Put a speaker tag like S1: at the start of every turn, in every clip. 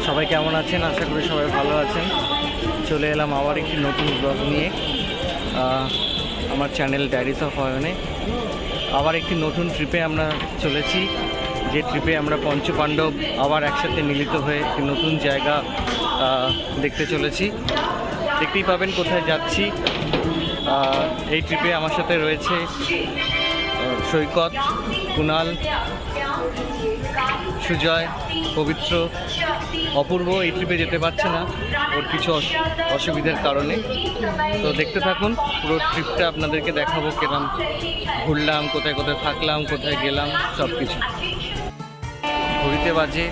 S1: সবাই কেমন আছেন? আশা করি সবাই ভালো আছেন। চলে এলাম আবার একটি নতুন ব্লগ নিয়ে আমার চ্যানেল ডায়েরিজ অফ অয়নে। আবার একটি নতুন ট্রিপে আমরা চলেছি, যে ট্রিপে আমরা পঞ্চপাণ্ডব আবার একসাথে মিলিত হয়ে একটি নতুন জায়গা দেখতে চলেছি। দেখতেই পাবেন কোথায় যাচ্ছি। এই ট্রিপে আমার সাথে রয়েছে সৈকত, কুণাল, সুজয়, পবিত্র, অপূর্ব। এই ট্রিপে যেতে পারছে না ওর কিছু অসুবিধার কারণে। তো দেখতে থাকুন, পুরো ট্রিপটা আপনাদেরকে দেখাবো, কেরম ঘুরলাম, কোথায় কোথায় থাকলাম, কোথায় গেলাম, সব কিছু। ঘড়িতে বাজে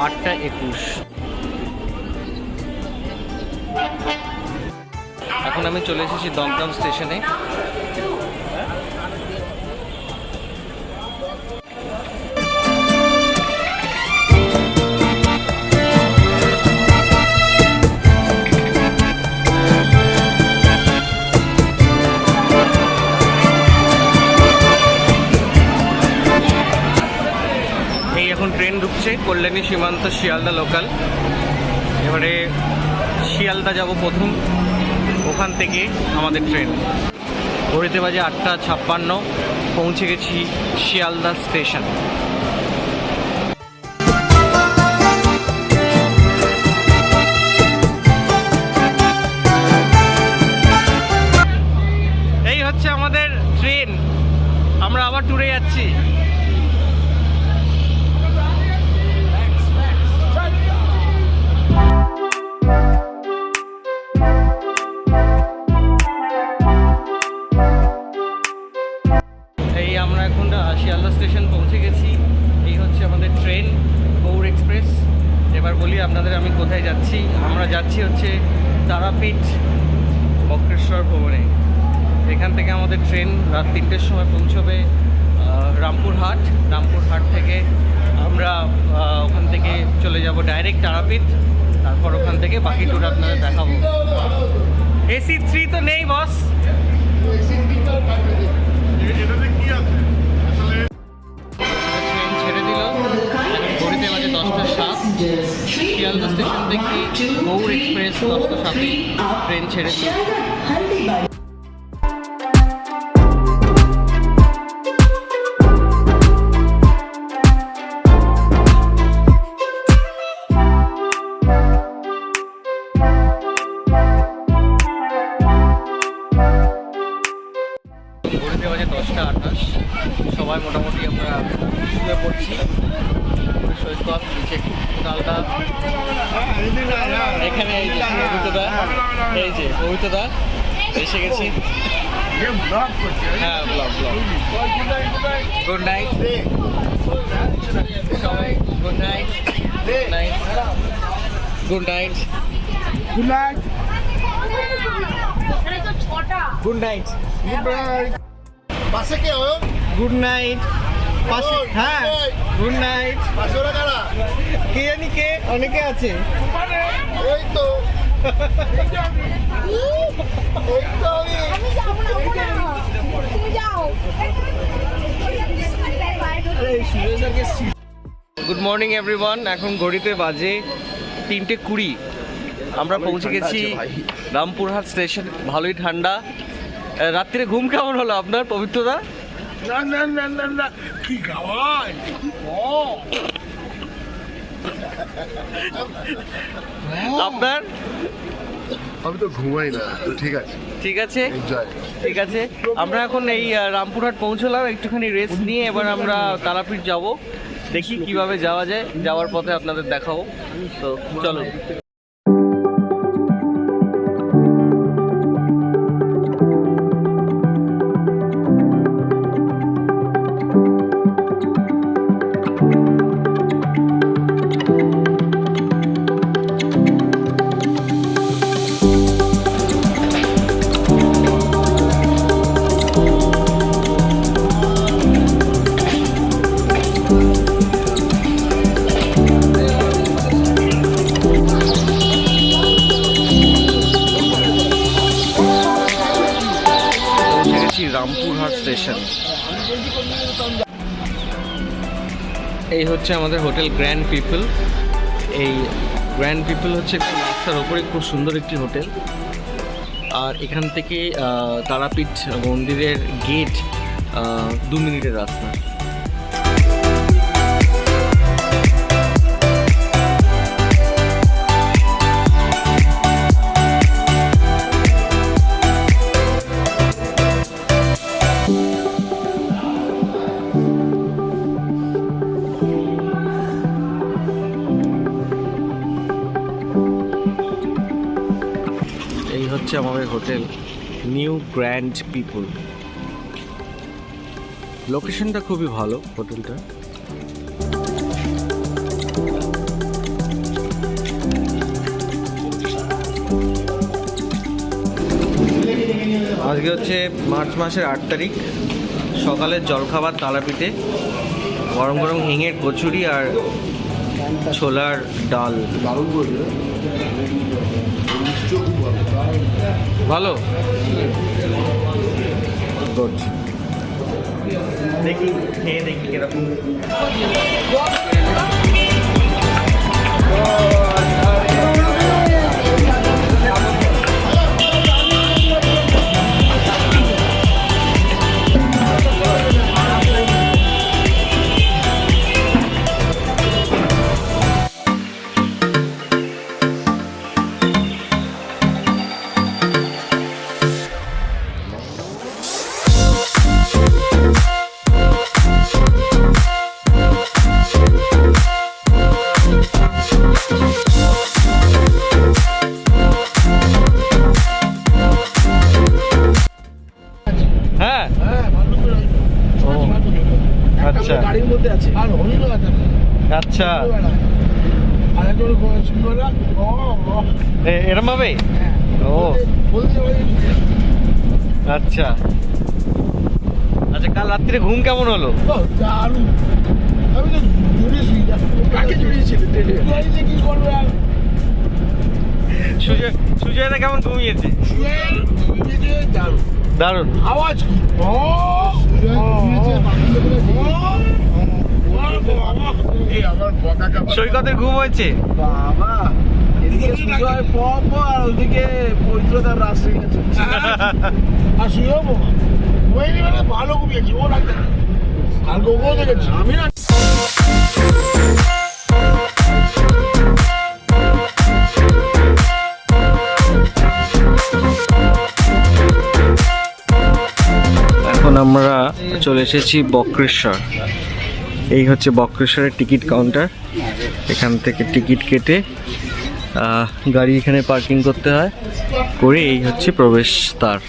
S1: 8:21। এখন আমি চলে এসেছি দমদম স্টেশনে। এখন ট্রেন ঢুকছে কল্যাণী সীমান্ত শিয়ালদা লোকাল। এবারে শিয়ালদা যাব প্রথম, ওখান থেকে আমাদের ট্রেন। ঘড়িতে বাজে 8:56, পৌঁছে গেছি শিয়ালদা স্টেশন। এই হচ্ছে আমাদের ট্রেন, আমরা আবার ট্যুরে যাচ্ছি। আমরা এখন শিয়ালদা স্টেশন পৌঁছে গেছি। এই হচ্ছে আমাদের ট্রেন, গৌড় এক্সপ্রেস। এবার বলি আপনাদের আমি কোথায় যাচ্ছি। আমরা যাচ্ছি হচ্ছে তারাপীঠ বক্রেশ্বর ভবনে। এখান থেকে আমাদের ট্রেন রাত 3টের সময় পৌঁছবে রামপুরহাট। রামপুরহাট থেকে আমরা ওখান থেকে চলে যাব ডাইরেক্ট তারাপীঠ। তারপর ওখান থেকে বাকি ট্যুর আপনাদের দেখাবো। AC 3 তো নেই বস। ট্রেন ছেড়ে দিল, ঘড়িতে বাজে 10:07। শিয়ালদা স্টেশন থেকে গৌড় এক্সপ্রেস 10:07 ট্রেন ছেড়ে দিল। ঘড়িতে বাজে 10:28। সবাই মোটামুটি আমরা শুয়ে পড়ছি। সৈকত, নিচে কুণালদা, এখানে এই যে পবিত্রদা, এই যে পবিত্রদা এসে গেছি। হ্যাঁ, ব্লগ। গুড নাইট সবাই, good night. Good night. Good night.
S2: পাশে কে হয়?
S1: Good night. পাশে, হ্যাঁ, গুড নাইট।
S2: পাশে ওরা কারা?
S1: কে জানি কে, অনেকে আছে।
S2: ওই তো
S3: আমি যাবো না, তুমি যাও।
S1: Good morning everyone. এখন ঘড়িতে বাজে 3:20। আমরা পৌঁছে গেছি রামপুরহাট স্টেশন। ভালোই ঠান্ডা। রাত্রে ঘুম কেমন হলো আপনার, পবিত্রদা?
S2: না কি গাওয়ায়
S1: আপনার?
S2: আমি তো ঘুমাই না, তো ঠিক আছে।
S1: ঠিক আছে,
S2: এনজয়।
S1: ঠিক আছে। আমরা এখন এই রামপুরহাট পৌঁছলাম, একটুখানি রেস্ট নিয়ে এবার আমরা তারাপীঠ যাব। দেখি কিভাবে যাওয়া যায়, যাওয়ার পথে আপনাদের দেখাবো। তো চলো। রামপুরহাট স্টেশন। এই হচ্ছে আমাদের হোটেল গ্র্যান্ড পিপল। এই গ্র্যান্ড পিপল হচ্ছে একটু রাস্তার ওপরে খুব সুন্দর একটি হোটেল। আর এখান থেকে তারাপীঠ মন্দিরের গেট 2 মিনিটের রাস্তা। এই হচ্ছে আমাদের হোটেল নিউ গ্র্যান্ড পিপল। লোকেশনটা খুবই ভালো হোটেলটা। আজকে হচ্ছে মার্চ মাসের 8 তারিখ। সকালের জলখাবার তারাপীঠে গরম গরম হিঙের কচুরি আর ছোলার ডাল।
S2: দারুণ করে
S1: ভালো, গুড। দেখি খেয়ে দেখি কিরকম। হ্যাঁ, আচ্ছা
S4: গাড়ির মধ্যে আছে আর অনেক আছে।
S1: আচ্ছা,
S4: আর একজন সুন্দরা
S1: এরম ভাবে। ও
S4: বলতে
S1: আচ্ছা আচ্ছা, কাল রাত্রে ঘুম কেমন হলো?
S4: দারুণ। আমি তো জুড়েছি, কাকে জুড়িয়েছিলে কি করবে আর
S1: সুজয়দা কেমন ঘুমিয়েছে?
S4: দারুণ
S1: দারুণ।
S4: আওয়াজ কি
S2: আমার বকাকা
S1: সৈকতের ঘুম হয়েছে?
S4: বাবা, এদিকে সুজয় পপ আর ওদিকে পবিত্রতার রাষ্ট্রীয় চলছে। আর শুয়েও ঘুমাই নিবে না, ভালো ঘুমিয়েছি। ও লাগছে না, কালকে ওকেও দেখেছি আমি না।
S1: এখন আমরা চলে এসেছি বক্রেশ্বর। এই হচ্ছে বক্রেশ্বরের টিকিট কাউন্টার। এখান থেকে টিকিট কেটে গাড়ি এখানে পার্কিং করতে হয়, করে এই হচ্ছে প্রবেশদ্বার।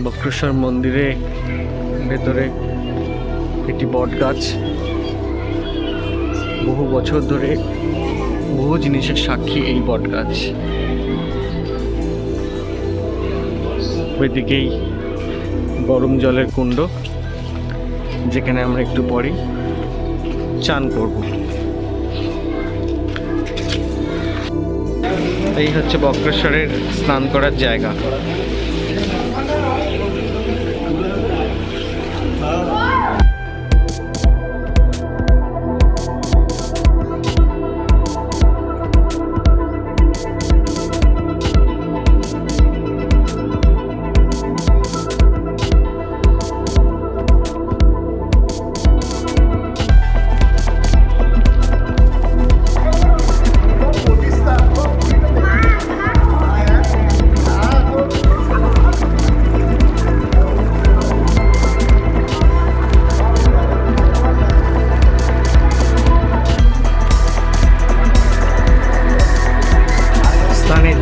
S1: বক্রেশ্বর মন্দিরে ভেতরে একটি বট গাছ, বহু বছর ধরে বহু জিনিসের সাক্ষী এই বট গাছ। ওইদিকেই গরম জলের কুণ্ড, যেখানে আমরা একটু পরেই চান করব। এই হচ্ছে বক্রেশ্বরের স্নান করার জায়গা।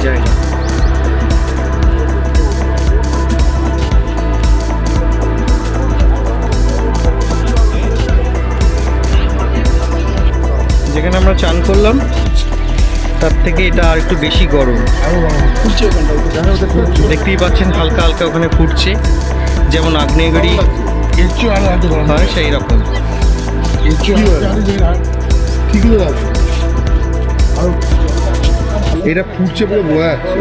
S1: জায়গা। যেখানে আমরা চান করলাম তার থেকে এটা আর একটু বেশি গরম।
S4: ফুটছে ওখানটা,
S1: দেখতেই পাচ্ছেন হালকা হালকা ওখানে ফুটছে, যেমন আগ্নেয়গিরি
S4: এর চেয়ে আরো এত গরম
S1: হয় সেই রকম।
S4: এর চেয়ে
S2: কি করে আছে এটা ফুটছে পুরো বোয়া যাচ্ছে,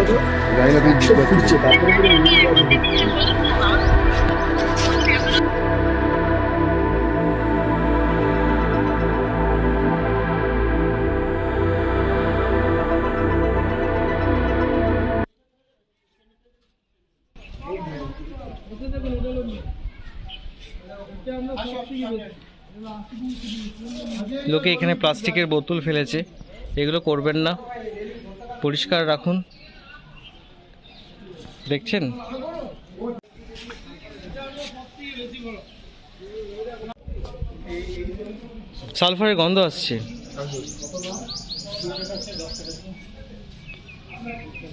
S2: জানি না তুই বুঝতে
S4: ফুটছে
S1: লোকে এখানে প্লাস্টিকের বোতল ফেলেছে, এগুলো করবেন না, পরিষ্কার রাখুন। দেখছেন সালফারের গন্ধ আসছে।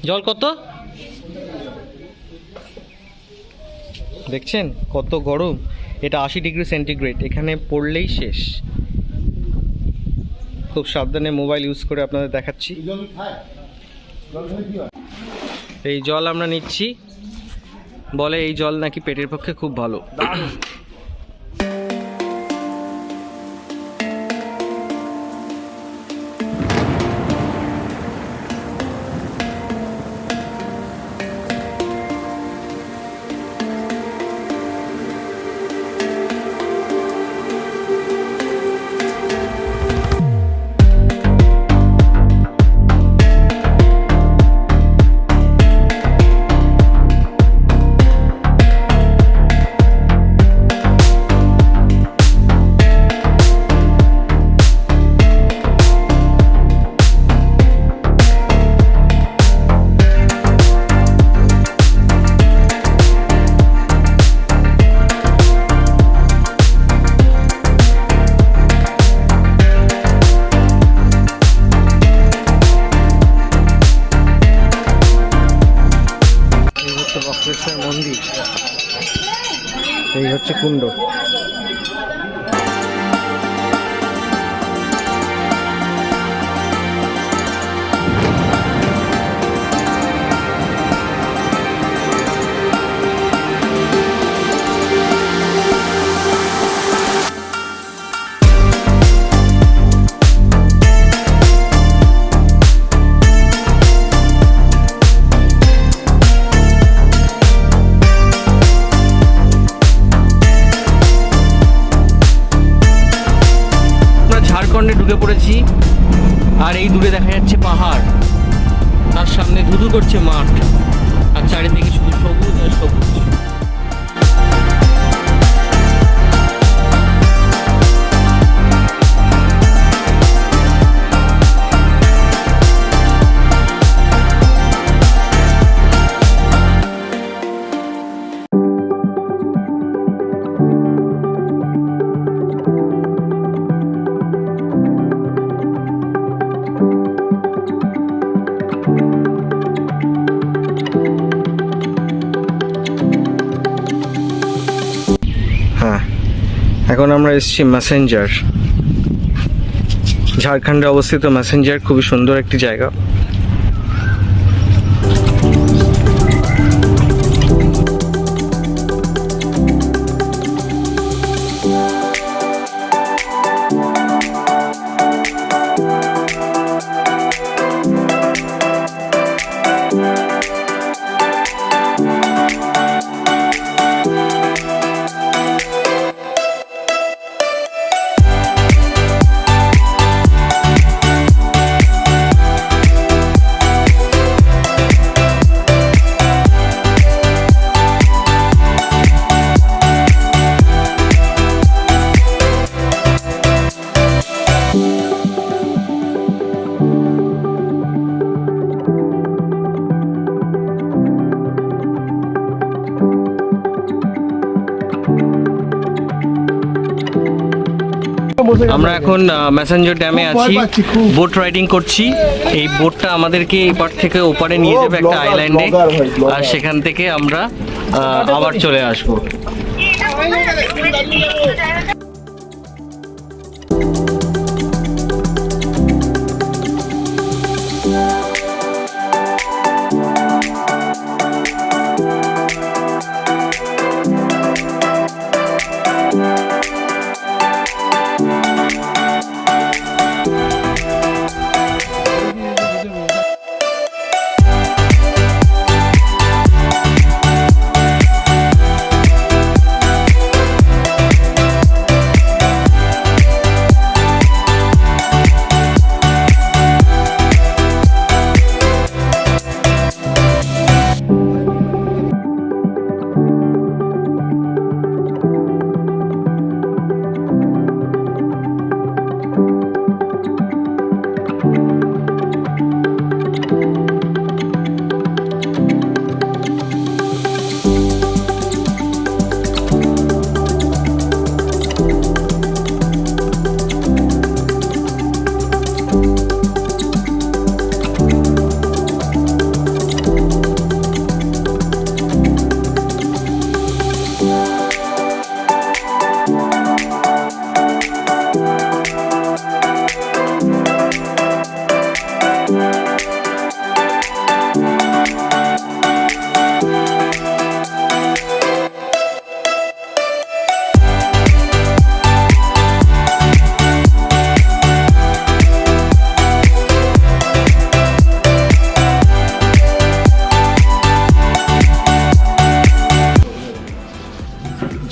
S1: জল কত দেখছেন, কত গরম। এটা 80 ডিগ্রি সেন্টিগ্রেড, এখানে পড়লেই শেষ। খুব সাবধানে মোবাইল ইউজ করে আপনাদের দেখাচ্ছি। এই জল আমরা নিচ্ছি, বলে এই জল নাকি পেটের পক্ষে খুব ভালো। বক্রেশ্বর মন্দির, এই হচ্ছে কুণ্ড। ঝাড়খণ্ডে ঢুকে পড়েছি, আর এই দূরে দেখা যাচ্ছে পাহাড়, তার সামনে ধুধু করছে মাঠ, আর চারিদিকে শুধু সবুজ আর সবুজ। হ্যাঁ, এখন আমরা এসেছি ম্যাসেঞ্জার। ঝাড়খণ্ডে অবস্থিত ম্যাসেঞ্জার খুবই সুন্দর একটি জায়গা।
S4: বসে গেছে।
S1: আমরা এখন ম্যাসেঞ্জার ড্যামে
S4: খুব ভয়
S1: আছি,
S4: পাচ্ছি, খুব।
S1: বোট রাইডিং করছি। এই বোটটা আমাদেরকে এপার থেকে ওপারে নিয়ে
S4: ও,
S1: যাবে একটা
S4: blogger,
S1: আইল্যান্ডে,
S4: blogger ভাই, blogger।
S1: আর সেখান থেকে আমরা আবার চলে আসবো।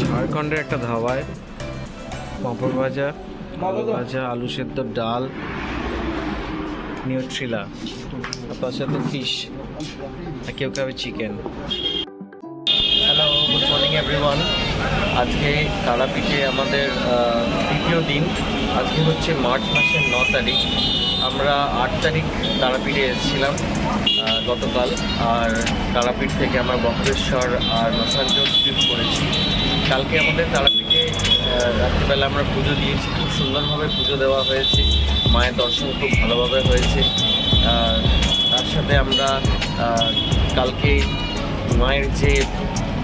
S1: ঝাড়খণ্ডের একটা ধাবায় পাঁপড় ভাজা, আলু ভাজা, আলু সেদ্ধ, ডাল, নিউট্রিলা, আর তার সাথে ফিশ, আর কেউ খাবে chicken. Hello, good morning everyone. আজকে তারাপীঠে আমাদের দ্বিতীয় দিন। আজকে হচ্ছে মার্চ মাসের 9 তারিখ। আমরা 8 তারিখ তারাপীঠে এসেছিলাম গতকাল, আর তারাপীঠ থেকে আমরা বক্রেশ্বর আর মাসাঞ্জোর ট্রিপ করেছি। কালকে আমাদের তারাপীঠে রাত্রিবেলা আমরা পুজো দিয়েছি, খুব সুন্দরভাবে পুজো দেওয়া হয়েছে, মায়ের দর্শন খুব ভালোভাবে হয়েছে। তার সাথে আমরা কালকে মায়ের যে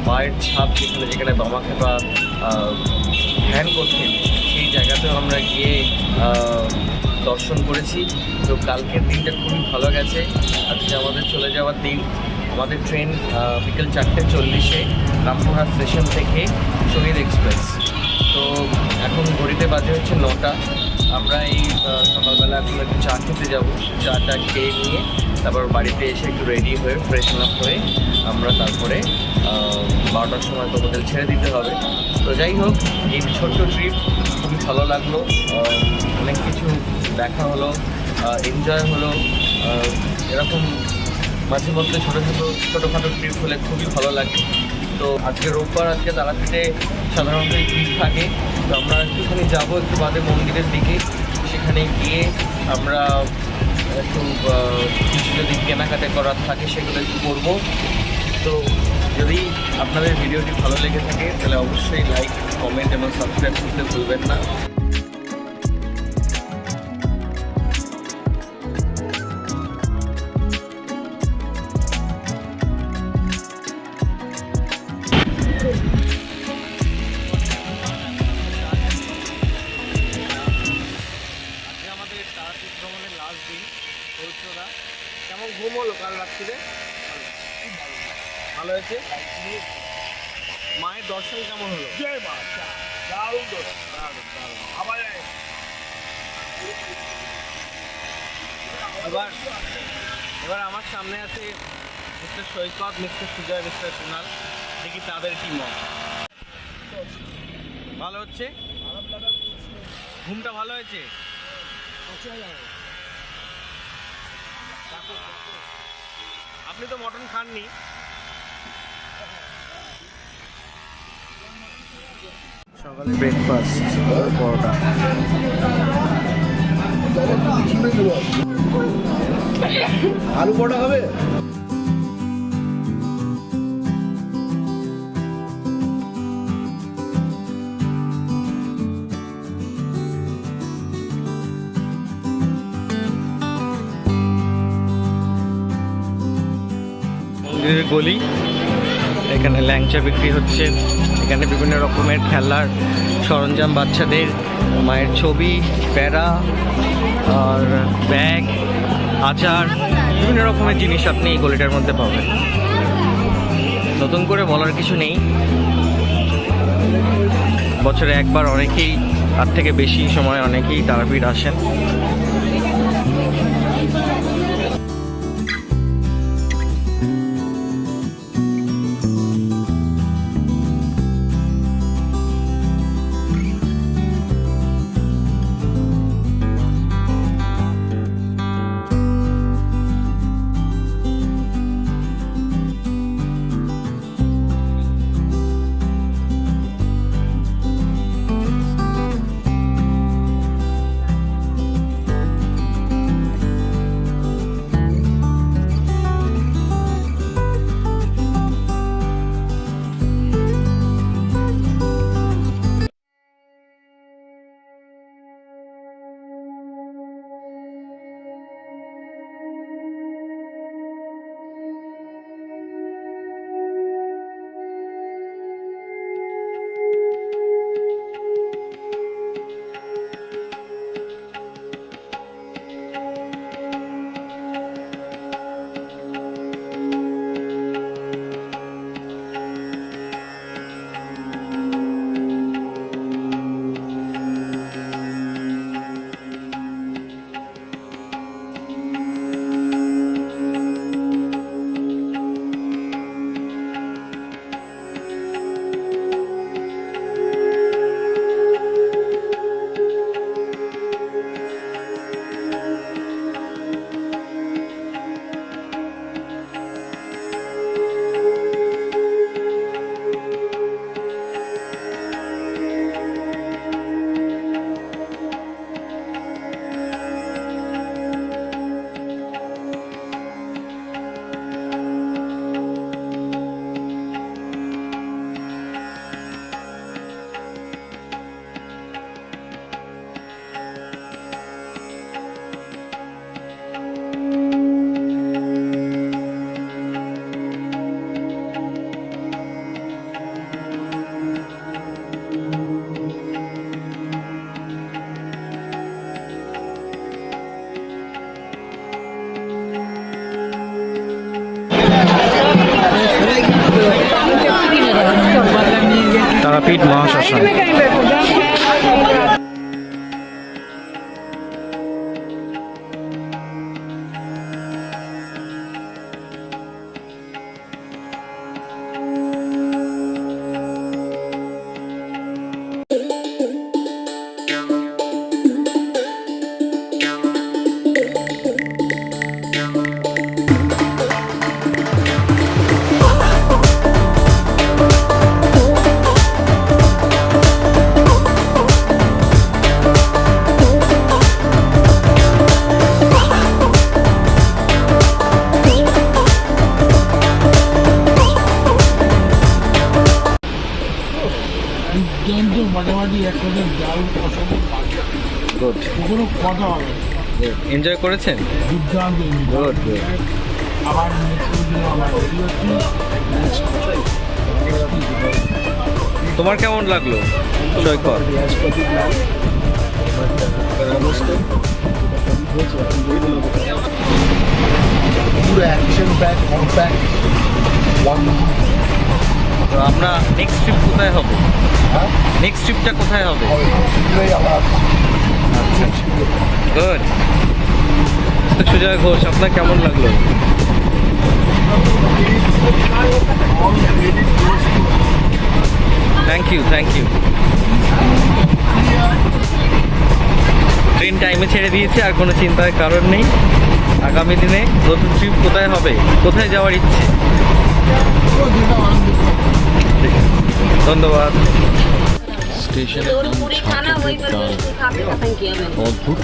S1: পায়ের ছাপ যেখানে বামাখ্যাপা ধ্যান করতেন, সেই জায়গাতেও আমরা গিয়ে দর্শন করেছি। তো কালকের দিনটা খুবই ভালো গেছে। আজকে আমাদের চলে যাওয়ার দিন। আমাদের ট্রেন বিকেল 4:40 রামপুরহাট স্টেশন থেকে শহীদ এক্সপ্রেস। তো এখন ঘড়িতে বাজে হচ্ছে 9টা। আমরা এই সকালবেলা এখন একটু চা খেতে যাবো। চাটা খেয়ে নিয়ে তারপর বাড়িতে এসে একটু রেডি হয়ে ফ্রেশন আপ হয়ে আমরা তারপরে 12টার সময় তো হোটেল ছেড়ে দিতে হবে। তো যাই হোক, এই ছোট্ট ট্রিপ খুবই ভালো লাগলো। অনেক কিছু দেখা হলো, এনজয় হলো। এরকম মাঝে মধ্যে ছোটোখাটো ট্রিপ হলে খুবই ভালো লাগে। তো আজকে রোববার, আজকে তারাপীঠে সাধারণত ট্রিপ থাকে। তো আমরা একটুখানি যাবো একটু বাদে মন্দিরের দিকে। সেখানে গিয়ে আমরা একটু কিছু যদি কেনাকাটা করার থাকে সেগুলো একটু করবো। তো যদি আপনাদের ভিডিওটি ভালো লেগে থাকে তাহলে অবশ্যই লাইক, কমেন্ট এবং সাবস্ক্রাইব করতে ভুলবেন না। কেমন ঘুম হলো কাল রাত্রিরে? ভালো হয়েছে। মায়ের দর্শন কেমন হলো?
S4: জয় মা, দারুণ দর্শন, দারুণ। আবার
S1: এবার আমার সামনে আছে মিস্টার সৈকত, মিস্টার সুজয়, মিস্টার কুনাল। দেখি তাদের কি মত। ভালো হচ্ছে? ঘুমটা ভালো হয়েছে? আপনি তো মটন খাননি। সকালে ব্রেকফাস্ট, পরোটা।
S4: আলু পরোটা হবে?
S1: মন্দিরের গলি। এখানে ল্যাংচা বিক্রি হচ্ছে, এখানে বিভিন্ন রকমের খেলার সরঞ্জাম, বাচ্চাদের, মায়ের ছবি, প্যারা আর ব্যাগ, আচার, বিভিন্ন রকমের জিনিস আপনি এই গলিটার মধ্যে পাবেন। নতুন করে বলার কিছু নেই, বছরে একবার অনেকেই, তার থেকে বেশি সময় অনেকেই তারাপীঠ আসেন। তারাপীঠ মহাশ্মশান।
S4: দুর্দান্ত মাঝামাঝি একসাথে জাল অসম্ভব বাজে,
S1: গুড,
S4: কোনো কথা হবে না।
S1: এনজয় করেছেন?
S4: দুর্দান্ত
S1: গুড গুড।
S4: আবার নেক্সট দিন আবার রেডি হচ্ছি।
S1: তোমার কেমন লাগলো সৈকত?
S2: পুরো অ্যাকশন প্যাক, কম্প্যাক্ট,
S1: তো আমরা নেক্সট ট্রিপ কোথায় হবে?
S2: হ্যাঁ
S1: নেক্সট ট্রিপটা কোথায় হবে?
S2: আবার
S1: আচ্ছা, গুড। সুজয় ঘোষ, আপনার কেমন লাগলো? Thank you, thank you. Train টাইমে ছেড়ে দিয়েছে, আর কোনো চিন্তার কারণ নেই। আগামী দিনে নতুন ট্রিপ কোথায় হবে, কোথায় যাওয়ার ইচ্ছে? ধন্যবাদ। স্টেশন
S3: पूरी खाना वही पर खा के खत्म किया मैंने।
S1: অদ্ভুत।